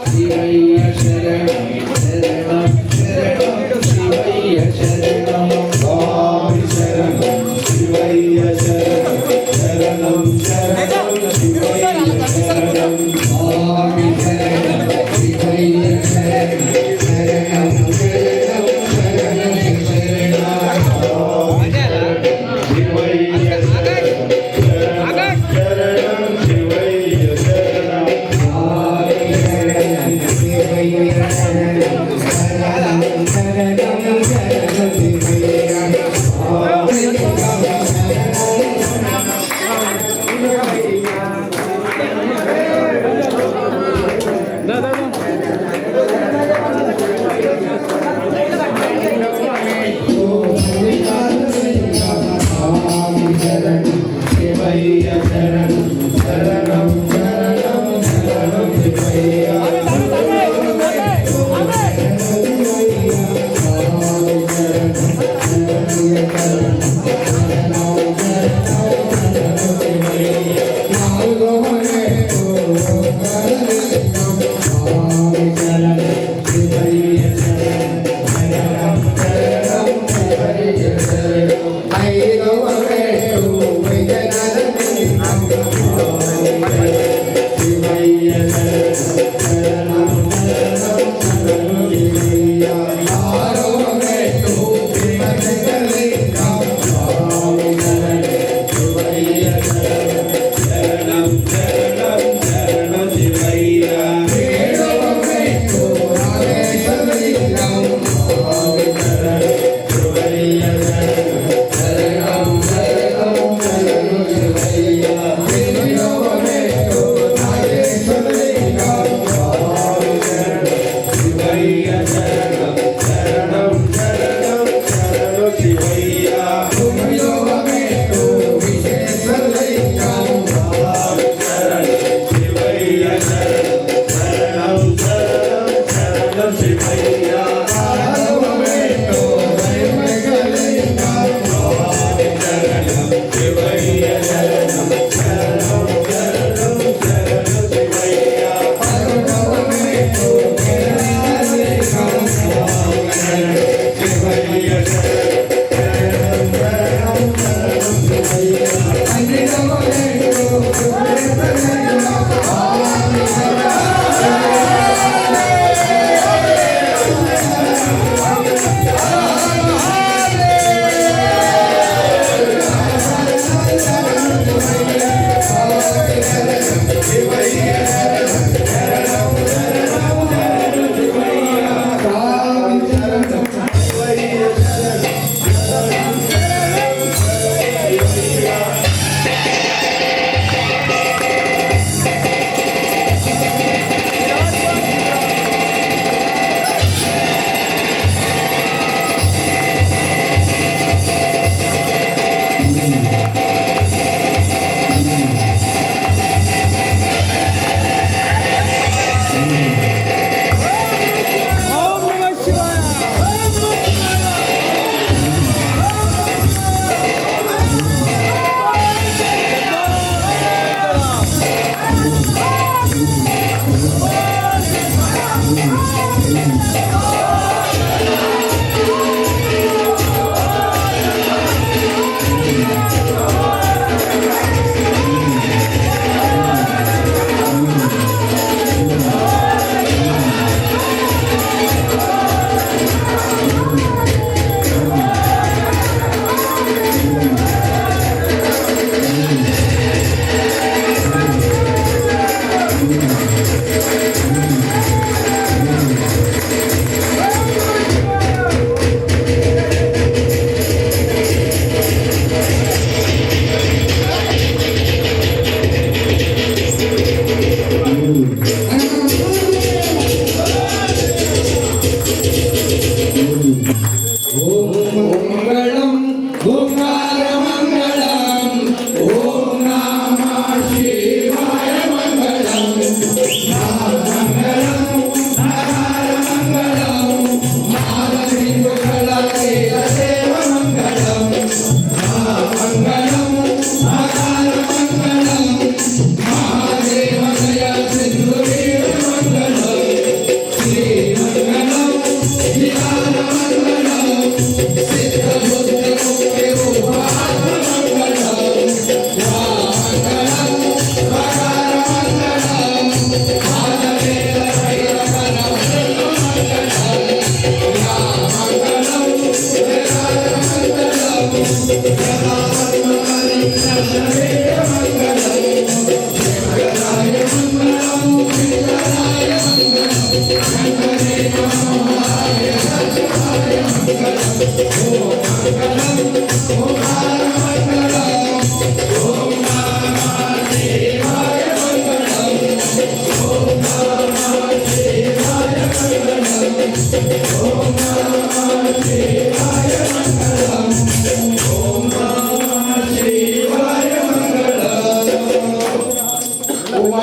శివయ్య శరణం శరణం శరణం శివయ్య శరణం స్వామి శరణం శివయ్య శరణం శరణం శరణం శివయ్య శరణం స్వామి శరణం శివయ్య శరణం శరణం శరణం శరణం శరణం శివయ్య శరణం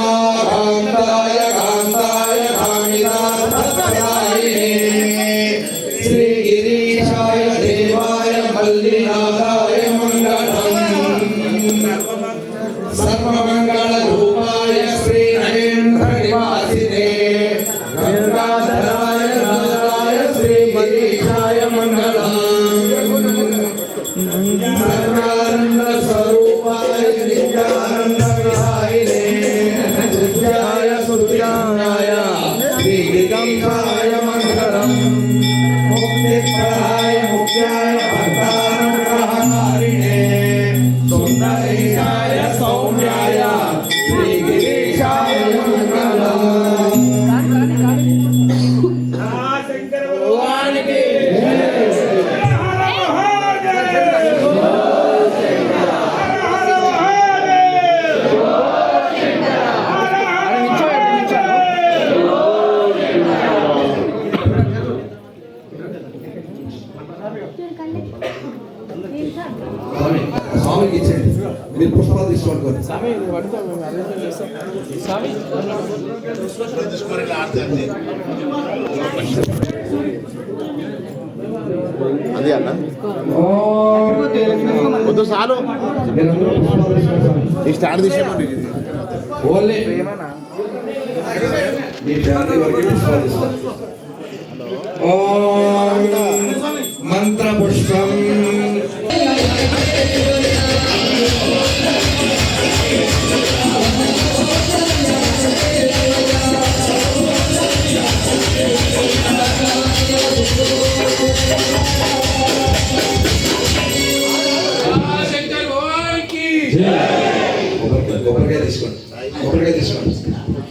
उमाकान्ताय कान्ताय कामितार्थप्रदायिने श्रीगिरीशाय देवाय मल्लिनाथाय मङ्गलम् सर्वमङ्गलरूपाय श्रीनगेन्द्रनिवासिने गङ्गाधराय नाथाय श्रीगिरीशाय मङ्गलम् सर्वानन्दस्वरूपाय नित्यानन्दविधायिने नित्याय सुत्याय श्रीगिरीशाय मङ्गलम् मुक्तिप्रदाय मुक्त्याय भक्तानुग्रहकारिणे सुन्दरेशाय सौम्याय श्रीगिरीशाय मङ्गलम् शंकर भगवान की స్వామికి ఇచ్చేయండి మీరు పుష్పాలు తీసుకోండి అదే అన్న వద్దు చాలు ఈ స్టాండ్ తీసేయండి ఓన్లీ మీ ఫ్యామిలీ వరకు పుష్పాలు తీసుకోండి ఓం మంత్ర పుష్పం शंकर भगवान की కొబ్బరికాయ తీసుకోండి కొబ్బరికాయ తీసుకోండి స్వామి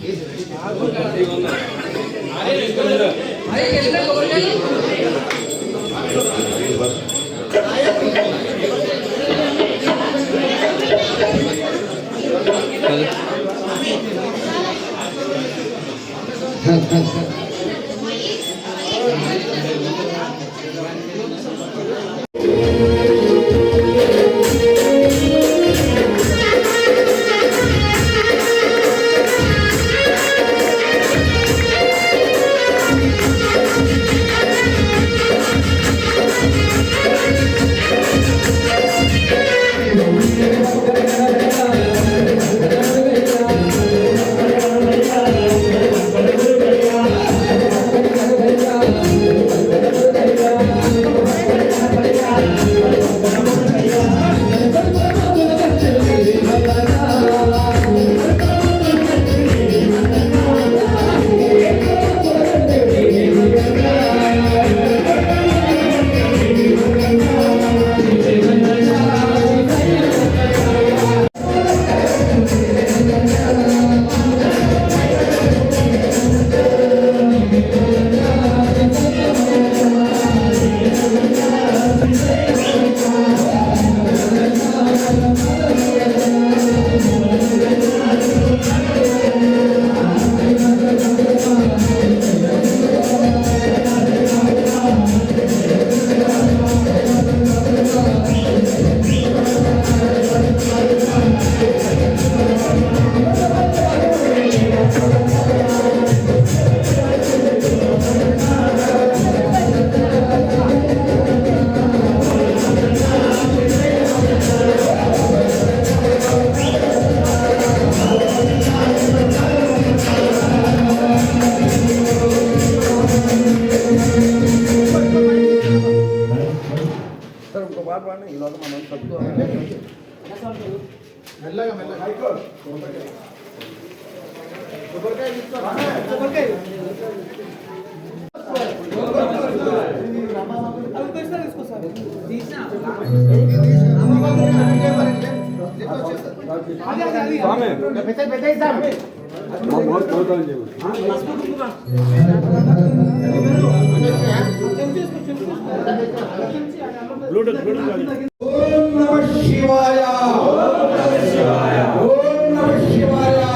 ఓం నమః శివాయ ఓం నమః శివాయ ఓం నమః శివాయ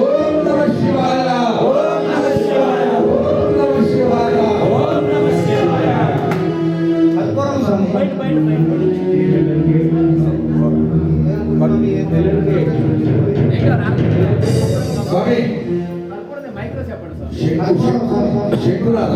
ఓం నమః శివాయ ఓం నమః శివాయ ఓం నమః శివాయ ఓం నమః శివాయ స్వామి శంకునాథ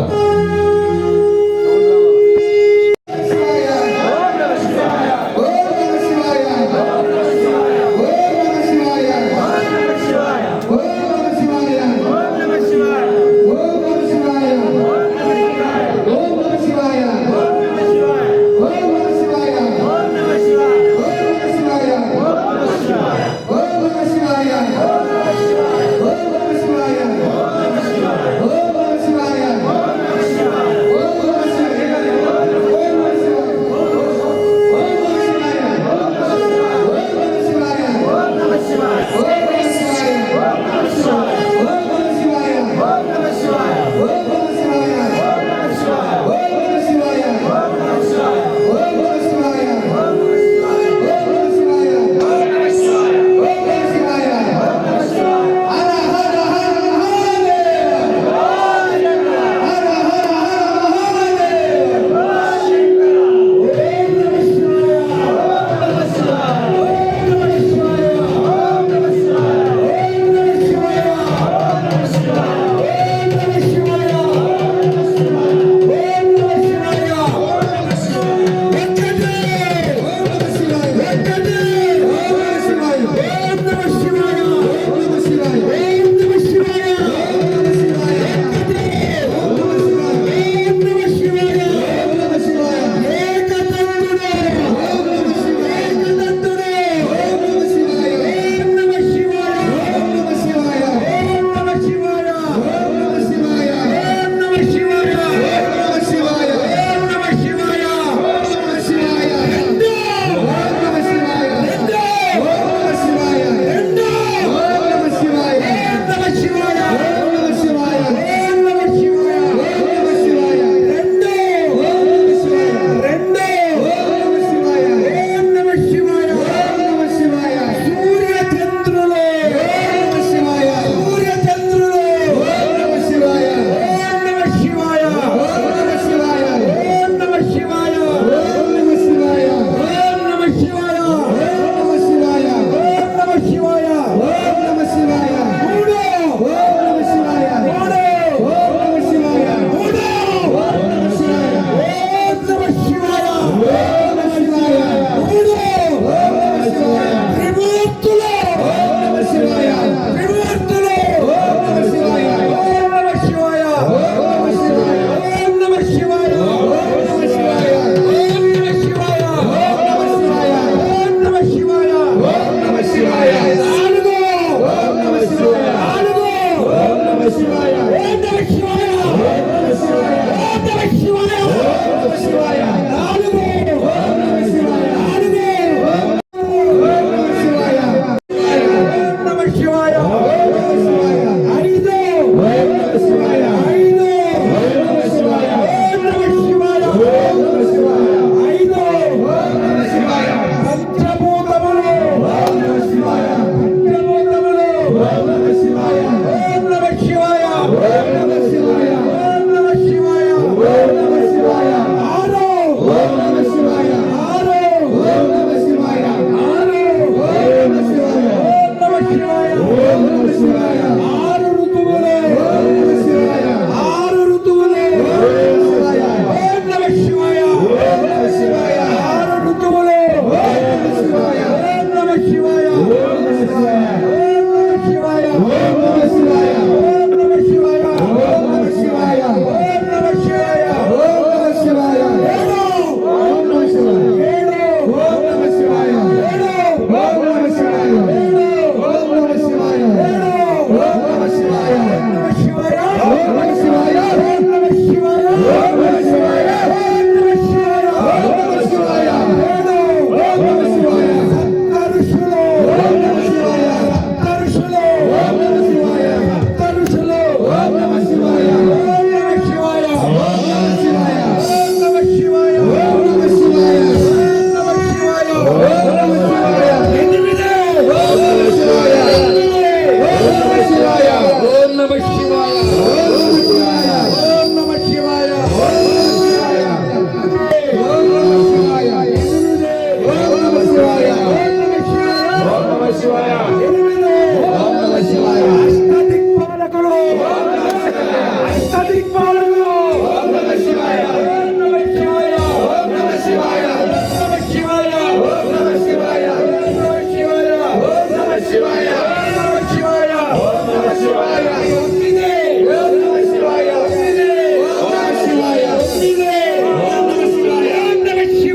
అష్టదిక్పాలకులు ఓం నమః శివాయ ఓం నమః శివాయ ఓం నమః శివాయ ఓం నమః శివాయ ఓం నమః శివాయ ఓం నమః శివాయ ఓం నమః శివాయ ఓం నమః శివాయ ఓం నమః శివాయ ఒమ్మిదే ఓం నమః శివాయ ఒమ్మిదే ఓం నమః శివాయ ఒమ్మిదే ఓం నమః శివాయ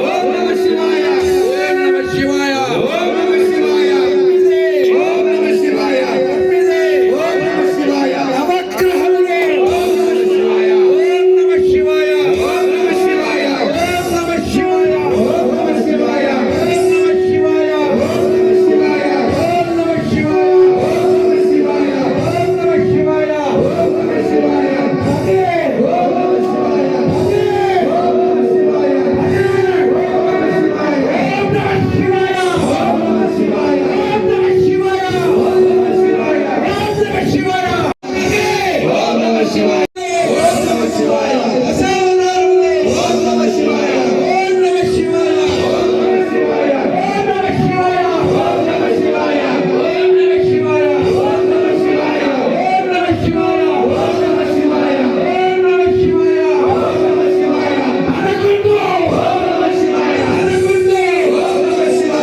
ఓం నమః శివాయ ఓం నమః శివాయ ఓం నమః శివాయ ఓం నమః శివాయ ఒమ్మిదే ఓం నమః శివాయ ఒమ్మిదే ఓం నమః శివాయ నవగ్రహములే ఓం నమః శివాయ ఓం నమః శివాయ ఓం నమః శివాయ ఓం నమః శివాయ ఓం నమః శివాయ ఓం నమః శివాయ ఓం నమః శివాయ ఓం నమః శివాయ ఓం నమః శివాయ ఓం నమః శివాయ ఓం నమః శివాయ హరే ఓం నమః శివాయ హరే ఓం నమః శివాయ హరే ఓం నమః శివాయ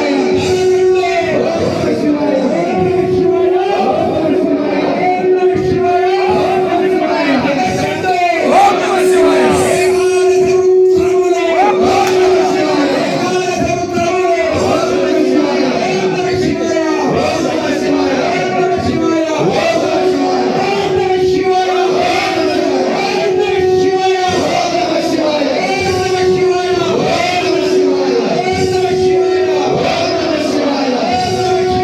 ఓం నమః శివాయ ఓం నమః శివాయ ఓం నమః శివాయ ఓం నమః శివాయ ఓం నమః శివాయ హరే ఓం నమః శివాయ ఓం నమః శివాయ అసౌనారులే ఓం నమః శివాయ ఓం నమః శివాయ ఓం నమః శివాయ ఓం నమః శివాయ ఓం నమః శివాయ ఓం నమః శివాయ ఓం నమః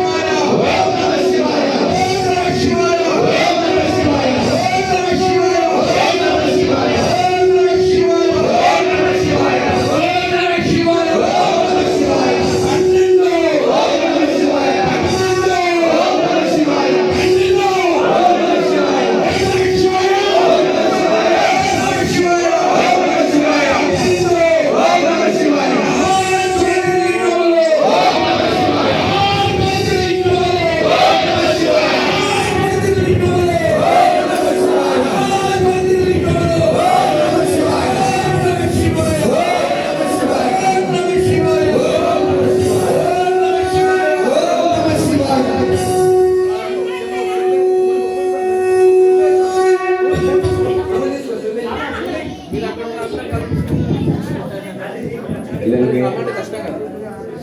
శివాయ ఓం నమః శివాయ ఓం నమః శివాయ ఓం నమః శివాయ ఓం నమః శివాయ అనకుండు ఓం నమః శివాయ అనకుండు ఓం నమః శివాయ అనకుండు ఓం నమః శివాయ ఓం నమః శివాయ ఓం నమః శివాయ ఓం నమః శివాయ ఓం నమః శివాయ అనకుండు ఓం నమః శివాయ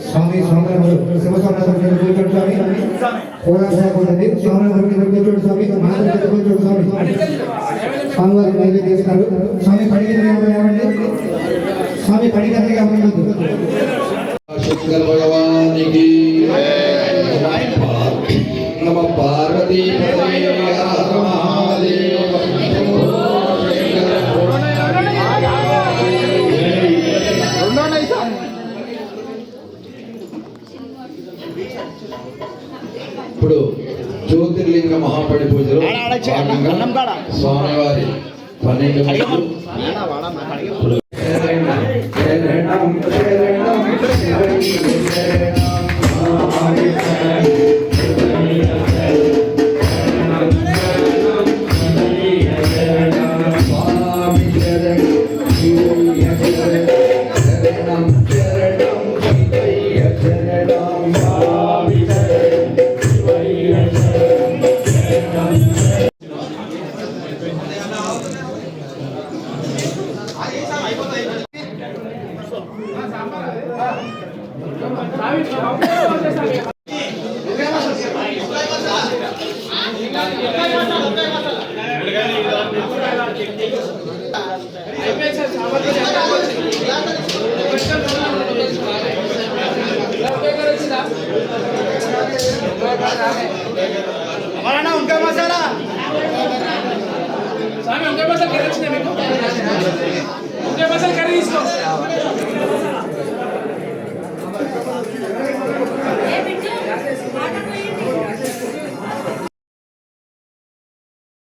స్వామి స్వామి శివస్వామి స్వామి పోరాటం స్వామి స్వామి స్వామివారి నైవేద్యం చేస్తారు. స్వామి పడిగంగా స్వామి పడిగంగా శంకర భగవానికి నమ పార్వతీ ఇప్పుడు జ్యోతిర్లింగ మహాపడి పూజలు భాగంగా స్వామివారి 12 గంటలు శరణం శరణం हमारा ना उनका मसाला स्वामी उनका मसाला क्या रचना